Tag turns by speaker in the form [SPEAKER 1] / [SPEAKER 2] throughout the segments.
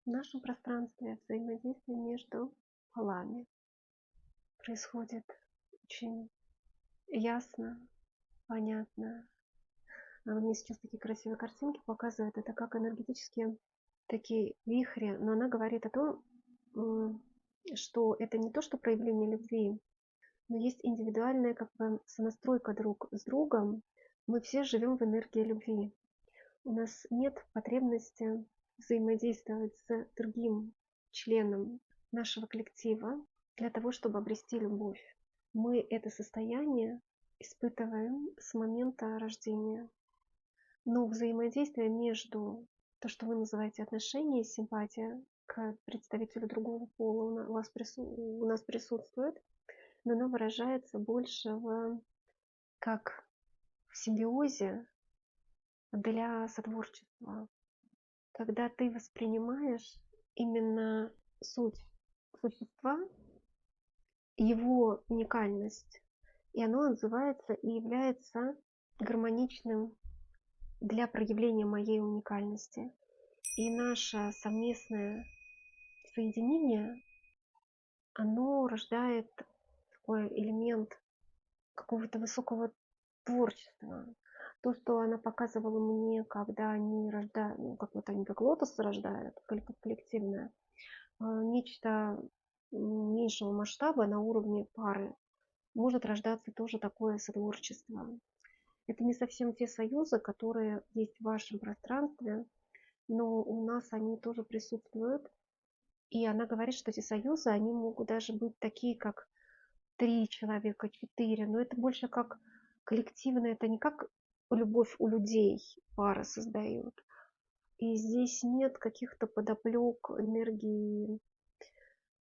[SPEAKER 1] В нашем пространстве взаимодействие между полами происходит очень ясно, понятно. Она мне сейчас такие красивые картинки показывает. Это как энергетические такие вихри. Но она говорит о том, что это не то, что проявление любви, но есть индивидуальная как бы сонастройка друг с другом. Мы все живем в энергии любви. У нас нет потребности взаимодействовать с другим членом нашего коллектива для того, чтобы обрести любовь. Мы это состояние испытываем с момента рождения. Но взаимодействие между то, что вы называете отношения, симпатия к представителю другого пола у нас присутствует, но оно выражается больше как в симбиозе для сотворчества, когда ты воспринимаешь именно суть существа, его уникальность, и оно называется и является гармоничным для проявления моей уникальности. И наше совместное соединение, оно рождает такой элемент какого-то высокого творчества. То, что она показывала мне, когда они рождают, ну, как вот они как лотос рождают, как коллективное, нечто меньшего масштаба на уровне пары, может рождаться тоже такое сотворчество. Это не совсем те союзы, которые есть в вашем пространстве, но у нас они тоже присутствуют. И она говорит, что эти союзы, они могут даже быть такие, как 3 человека, 4, но это больше как коллективное, это не как любовь у людей пара создают. И здесь нет каких-то подоплек энергии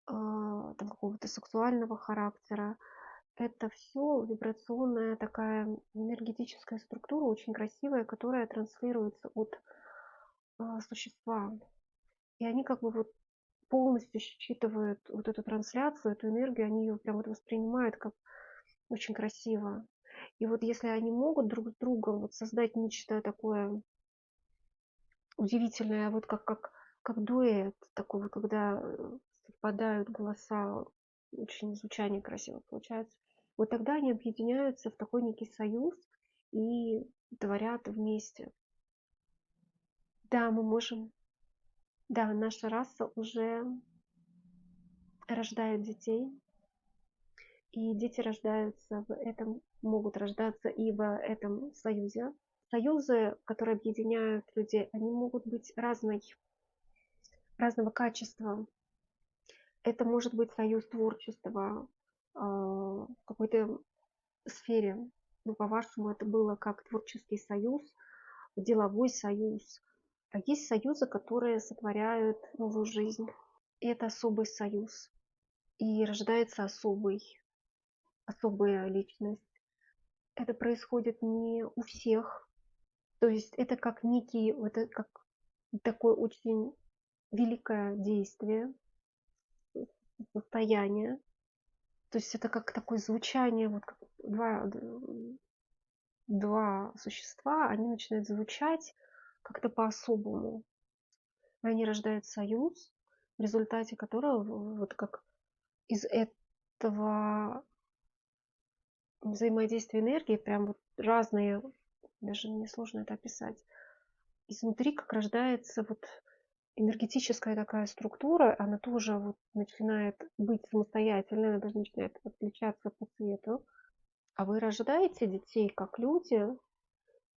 [SPEAKER 1] там, какого-то сексуального характера. Это все вибрационная такая энергетическая структура, очень красивая, которая транслируется от существа. И они как бы вот полностью считывают вот эту трансляцию, эту энергию, они ее прям вот воспринимают как очень красиво. И вот если они могут друг с другом вот создать нечто такое удивительное, вот как дуэт такой, вот, когда совпадают голоса, очень звучание красиво получается, вот тогда они объединяются в такой некий союз и творят вместе. Да, мы можем, да, наша раса уже рождает детей, и дети рождаются в этом, могут рождаться и в этом союзе. Союзы, которые объединяют людей, они могут быть разного качества. Это может быть союз творчества в какой-то сфере. Ну, по-вашему, это было как творческий союз, деловой союз. А есть союзы, которые сотворяют новую жизнь. И это особый союз. И рождается особая личность. Это происходит не у всех. То есть это как некий, это как такое очень великое действие, состояние. То есть это как такое звучание, вот как два существа, они начинают звучать как-то по-особому. И они рождают союз, в результате которого вот как из этого взаимодействия энергии прям вот разные, даже мне сложно это описать, изнутри как рождается вот энергетическая такая структура, она тоже вот начинает быть самостоятельной, она даже начинает отличаться по цвету. А вы рождаете детей как люди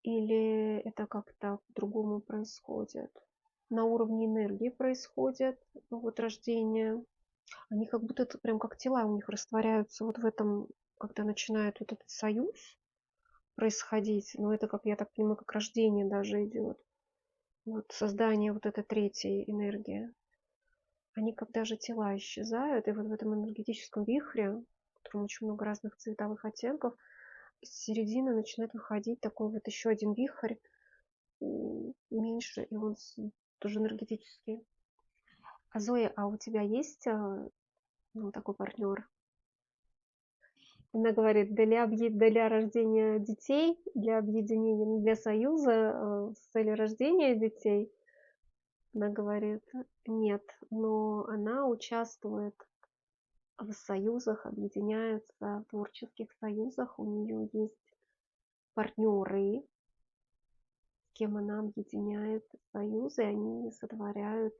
[SPEAKER 1] или это как-то по-другому происходит? На уровне энергии происходит вот рождение. Они как будто это прям как тела у них растворяются вот в этом, когда начинает вот этот союз происходить. Но это, как я так понимаю, как рождение даже идет. Вот создание вот этой третьей энергии. Они как даже тела исчезают, и вот в этом энергетическом вихре, в котором очень много разных цветовых оттенков, с середины начинает выходить такой вот еще один вихрь, меньше, и он тоже энергетический. А Зоя, а у тебя есть ну, такой партнер? Она говорит, для рождения детей, для объединения, для союза с целью рождения детей, Она говорит: "Нет", но она участвует в союзах, объединяется в творческих союзах. У нее есть партнеры, с кем она объединяет союзы, они сотворяют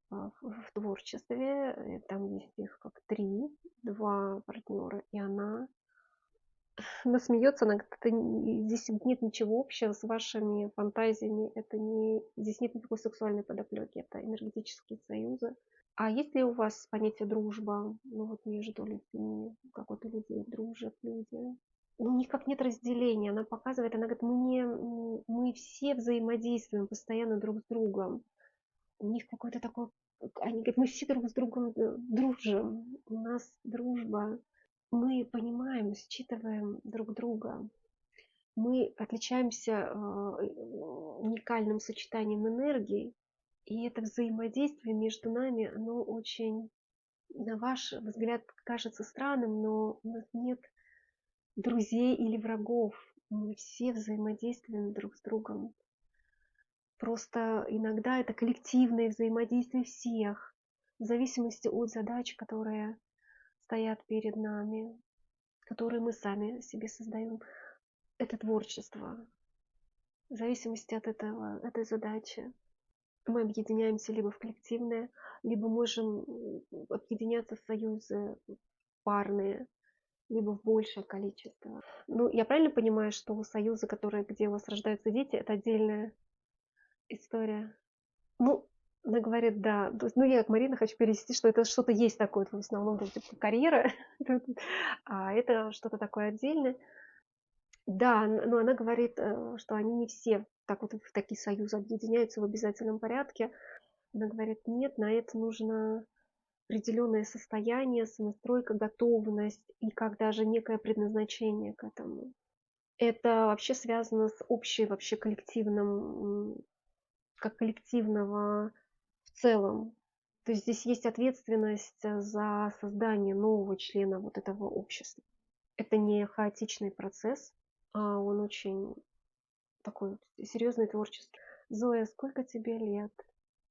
[SPEAKER 1] в творчестве. Там есть их как три, два партнера, и она смеется, она говорит: Здесь нет ничего общего с вашими фантазиями, это не, здесь нет никакой сексуальной подоплеки, это энергетические союзы". А есть ли у вас понятие дружба, ну вот между людьми, как вот у людей дружат люди? У них как нет разделения, она показывает, она говорит: мы все взаимодействуем постоянно друг с другом. У них какой-то такой, они говорят: мы все друг с другом дружим, у нас дружба, мы понимаем, считываем друг друга, мы отличаемся уникальным сочетанием энергий, и это взаимодействие между нами, оно очень, на ваш взгляд, кажется странным, но у нас нет друзей или врагов. Мы все взаимодействуем друг с другом. Просто иногда это коллективное взаимодействие всех, в зависимости от задач, которые стоят перед нами, которые мы сами себе создаем. Это творчество. В зависимости от этой задачи мы объединяемся либо в коллективное, либо можем объединяться в союзы парные, либо в большее количество. Ну, я правильно понимаю, что союзы, где у вас рождаются дети, это отдельная история? Ну, она говорит, да. То есть, ну, я как Марина хочу перевести, что это что-то есть такое, в основном это типа карьера, а это что-то такое отдельное. Да, но она говорит, что они не все так вот в такие союзы объединяются в обязательном порядке. Она говорит: нет, на это нужно определенное состояние, самостройка, готовность и как даже некое предназначение к этому. Это вообще связано с общей вообще коллективным, как коллективного в целом. То есть здесь есть ответственность за создание нового члена вот этого общества. Это не хаотичный процесс, а он очень такой вот серьезный, творческий. Зоя, сколько тебе лет?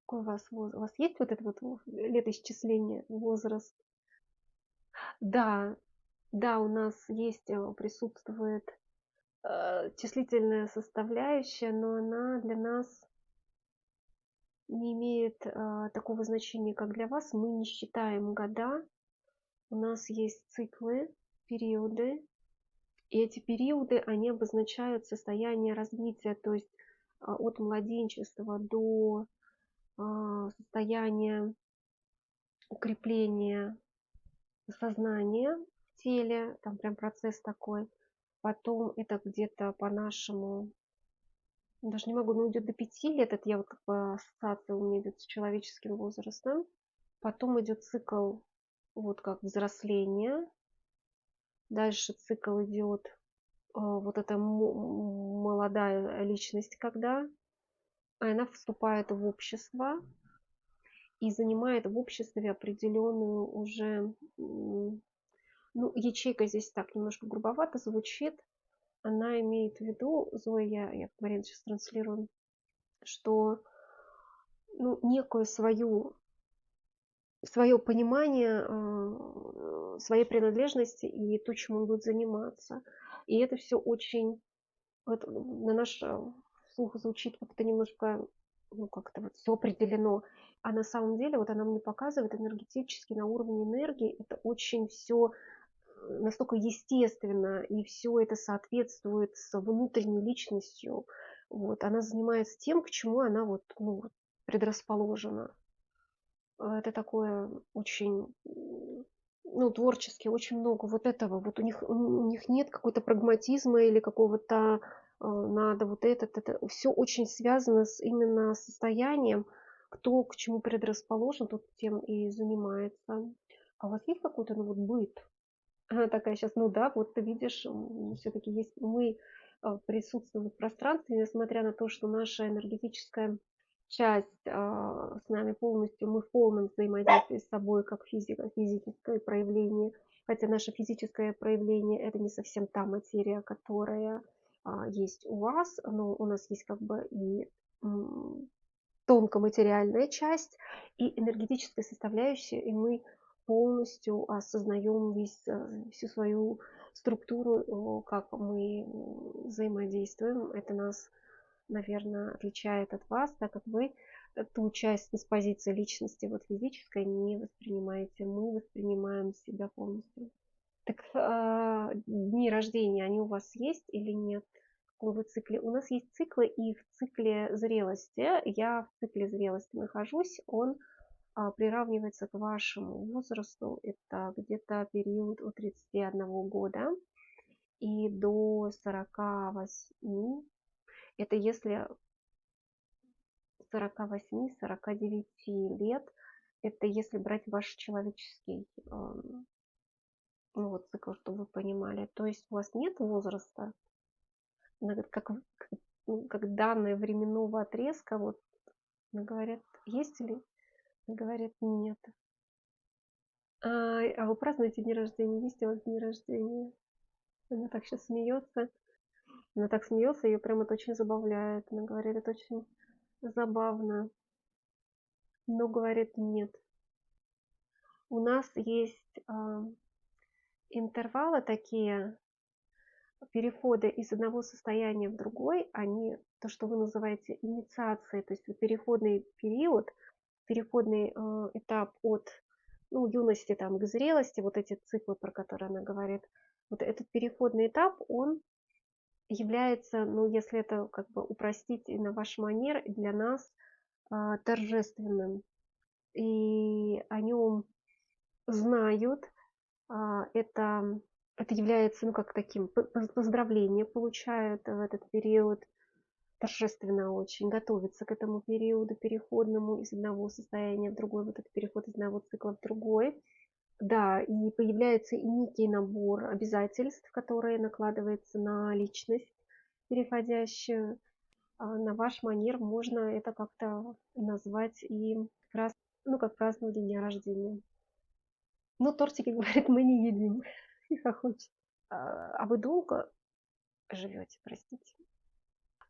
[SPEAKER 1] Какой у вас возраст? У вас есть вот это вот летоисчисление, возраст? Да, да, у нас есть, присутствует числительная составляющая, но она для нас не имеет такого значения, как для вас. Мы не считаем года, у нас есть циклы, периоды, и эти периоды, они обозначают состояние развития, то есть от младенчества до состояния укрепления сознания в теле, там прям процесс такой. Потом это где-то по-нашему, даже не могу, но идет до 5 лет, это я вот как бы ассоциация у меня идет с человеческим возрастом. Потом идет цикл вот как взросление. Дальше цикл идет вот эта молодая личность, когда она вступает в общество и занимает в обществе определенную уже, ну, ячейка здесь так немножко грубовато звучит. Она имеет в виду, Зоя, я Марина сейчас транслирую, что, ну, некую свое понимание своей принадлежности и то, чем он будет заниматься. И это все очень вот на наш слух звучит как-то немножко, ну, как-то вот все определено. А на самом деле, вот она мне показывает энергетически на уровне энергии, это очень все настолько естественно, и все это соответствует с внутренней личностью. Вот. Она занимается тем, к чему она вот, ну, вот предрасположена. Это такое очень, ну, творчески, очень много вот этого. Вот у них нет какой-то прагматизма или какого-то надо вот это. Все очень связано именно с состоянием, кто к чему предрасположен, тот тем и занимается. А у вас есть какой-то, ну, вот быт? Она такая сейчас, ну да, вот ты видишь, все-таки есть, мы присутствуем в пространстве, несмотря на то, что наша энергетическая часть с нами полностью, мы в полном взаимодействии с собой, как физическое проявление, хотя наше физическое проявление это не совсем та материя, которая есть у вас, но у нас есть как бы и тонкоматериальная часть и энергетическая составляющая, и мы полностью осознаем всю свою структуру, как мы взаимодействуем. Это нас, наверное, отличает от вас, так как вы ту часть с позиции личности вот физической не воспринимаете. Мы воспринимаем себя полностью. Так дни рождения, они у вас есть или нет? В каком вы цикле? У нас есть циклы, и в цикле зрелости, я в цикле зрелости нахожусь, он приравнивается к вашему возрасту. Это где-то период от 31 года и до 48. Это если 48-49 лет, это если брать ваш человеческий ну, вот цикл, чтобы вы понимали. То есть у вас нет возраста, как данные временного отрезка, вот говорят, есть ли? Говорят, нет. А вы празднуете дни рождения? Есть у вас дни рождения? Она так сейчас смеется. Она так смеется, ее прям это очень забавляет. Она говорит, это очень забавно. Но говорит, нет. У нас есть интервалы такие, переходы из одного состояния в другой, они, то, что вы называете инициацией, то есть переходный период, переходный этап от ну, юности там, к зрелости, вот эти циклы, про которые она говорит, вот этот переходный этап, он является, ну, если это как бы упростить на ваш манер, для нас торжественным. И о нем знают, это, это является, ну, как таким поздравление получают в этот период, торжественно очень, готовится к этому периоду переходному из одного состояния в другой, вот этот переход из одного цикла в другой. Да, и появляется и некий набор обязательств, которые накладываются на личность переходящую. На ваш манер можно это как-то назвать и как раз, ну, как празднование дня рождения. Но тортики, говорит, мы не едим. И хохочет. А вы долго живете, простите?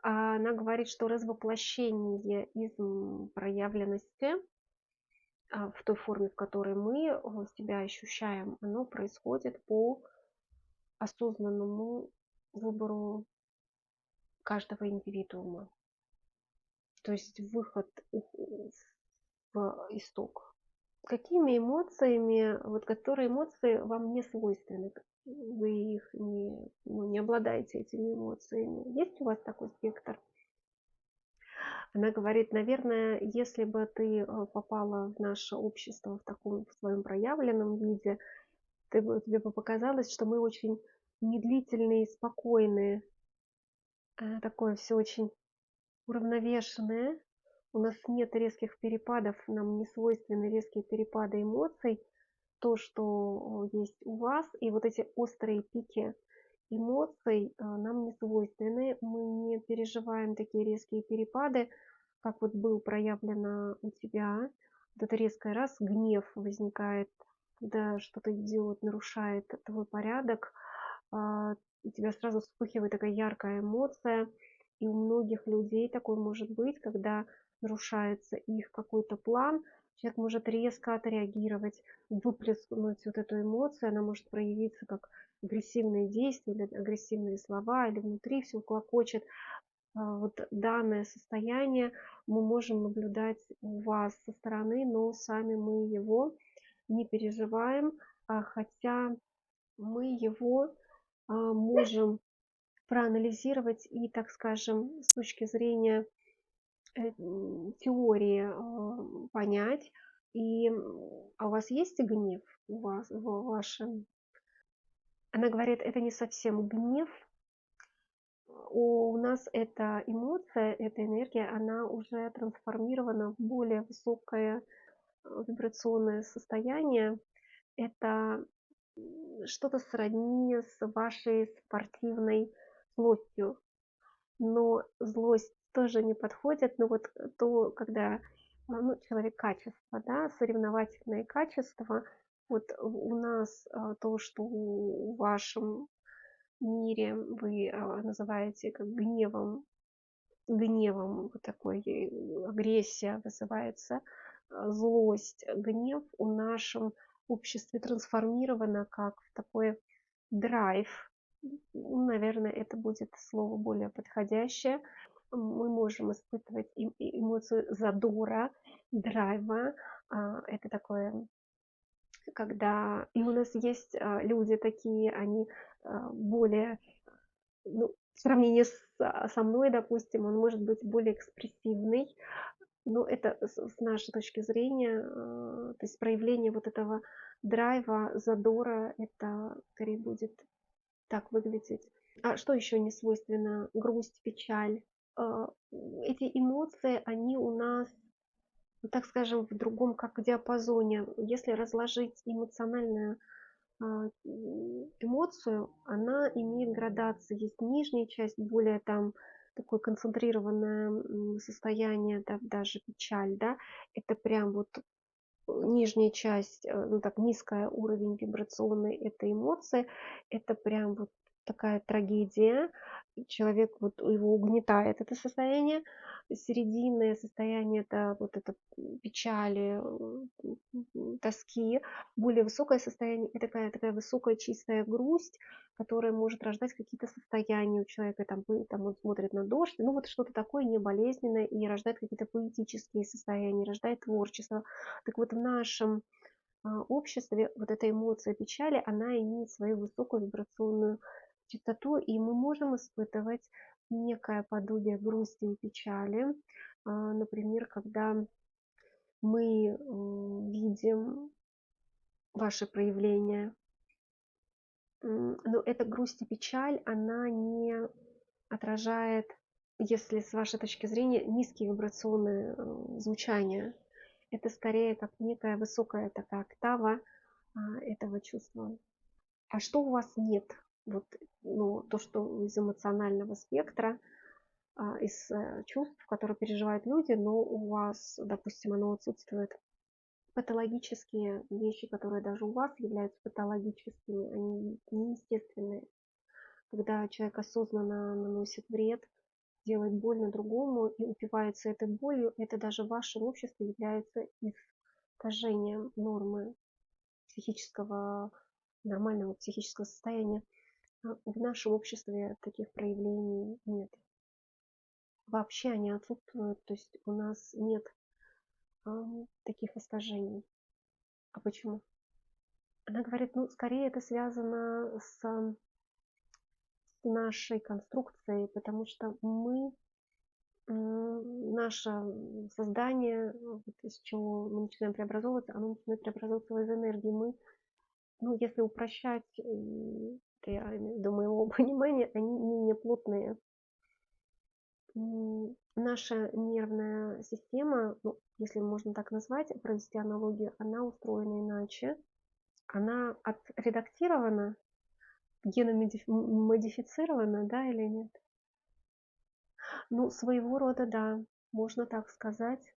[SPEAKER 1] Она говорит, что развоплощение из проявленности в той форме, в которой мы себя ощущаем, оно происходит по осознанному выбору каждого индивидуума. То есть выход в исток. Какими эмоциями, вот которые эмоции вам не свойственны? Вы их не обладаете этими эмоциями. Есть у вас такой спектр? Она говорит, наверное, если бы ты попала в наше общество в таком в своем проявленном виде, тебе бы показалось, что мы очень медлительные, спокойные, такое все очень уравновешенное. У нас нет резких перепадов, нам не свойственны резкие перепады эмоций, то, что есть у вас, и вот эти острые пики эмоций нам не свойственны. Мы не переживаем такие резкие перепады, как вот был проявлено у тебя. Вот это резкое раз, гнев возникает, когда что-то идет, нарушает твой порядок, у тебя сразу вспыхивает такая яркая эмоция. И у многих людей такое может быть, когда нарушается их какой-то план, человек может резко отреагировать, выплеснуть вот эту эмоцию, она может проявиться как агрессивные действия или агрессивные слова, или внутри все клокочет. Вот данное состояние мы можем наблюдать у вас со стороны, но сами мы его не переживаем, хотя мы его можем проанализировать и, так скажем, с точки зрения теории понять. И у вас есть гнев у вас, в вашем? Она говорит, это не совсем гнев. У нас эта эмоция, эта энергия, она уже трансформирована в более высокое вибрационное состояние. Это что-то сродни с вашей спортивной злостью. Но злость тоже не подходит. Но вот то, когда ну, человек качество, да, соревновательные качества, вот у нас то, что в вашем мире вы называете как гневом, гневом, вот такой агрессия вызывается, злость, гнев в нашем обществе трансформировано как в такой драйв. Ну, наверное, это будет слово более подходящее. Мы можем испытывать эмоцию задора, драйва. Это такое, когда и у нас есть люди такие, они более, ну, в сравнении со мной, допустим, он может быть более экспрессивный, но это с нашей точки зрения, то есть проявление вот этого драйва, задора, это скорее будет так выглядеть. А что еще не свойственно? Грусть, печаль. А, Эти эмоции, они у нас, ну, так скажем, в другом как диапазоне. Если разложить эмоциональную эмоцию, она имеет градации. Есть нижняя часть, более там такое концентрированное состояние, да, даже печаль, да, это прям вот нижняя часть, ну так, низкий уровень вибрационной этой эмоции, это прям вот такая трагедия. Человек, вот его угнетает это состояние. Серединное состояние это вот это печали, тоски. Более высокое состояние это такая высокая чистая грусть, которая может рождать какие-то состояния у человека. Там он смотрит на дождь, ну вот что-то такое не болезненное и рождает какие-то поэтические состояния, рождает творчество. Так вот, в нашем обществе вот эта эмоция печали, она имеет свою высокую вибрационную частоту, и мы можем испытывать некое подобие грусти и печали. Например, когда мы видим ваши проявления, но эта грусть и печаль, она не отражает, если с вашей точки зрения, низкие вибрационные звучания. Это скорее как некая высокая такая октава этого чувства. А что у вас нет? Вот, ну, то, что из эмоционального спектра, из чувств, которые переживают люди, но у вас, допустим, оно отсутствует. Патологические вещи, которые даже у вас являются патологическими, они неестественные. Когда человек осознанно наносит вред, делает больно другому и упивается этой болью, это даже в вашем обществе является искажением нормы психического, нормального психического состояния. В нашем обществе таких проявлений нет. Вообще они отсутствуют, то есть у нас нет таких искажений. А почему? Она говорит, ну, скорее это связано с нашей конструкцией, потому что наше создание, вот из чего мы начинаем преобразовываться, оно начинает преобразовываться из энергии. Мы, ну, если упрощать, это я имею в виду моего понимания, они менее плотные. Наша нервная система, ну, если можно так назвать, провести аналогию, она устроена иначе. Она отредактирована, геномодифицирована, да, или нет? Ну, своего рода, да, можно так сказать.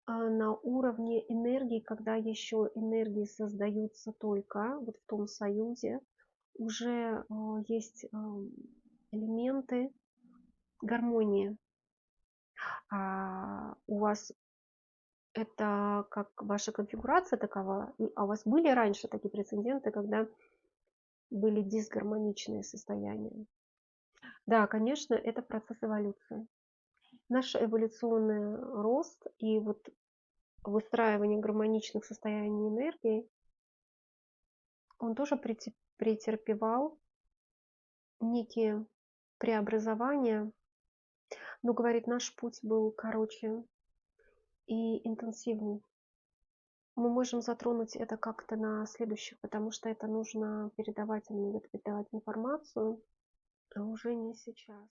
[SPEAKER 1] На уровне энергии, когда еще энергии создаются только вот в том союзе, уже есть элементы гармонии. А у вас это как ваша конфигурация такова, а у вас были раньше такие прецеденты, когда были дисгармоничные состояния? Да, конечно, это процесс эволюции. Наш эволюционный рост и вот выстраивание гармоничных состояний энергии, он тоже претерпевал некие преобразования. Но, говорит, наш путь был короче и интенсивней. Мы можем затронуть это как-то на следующих, потому что это нужно передавать, мне надо передавать информацию, а уже не сейчас.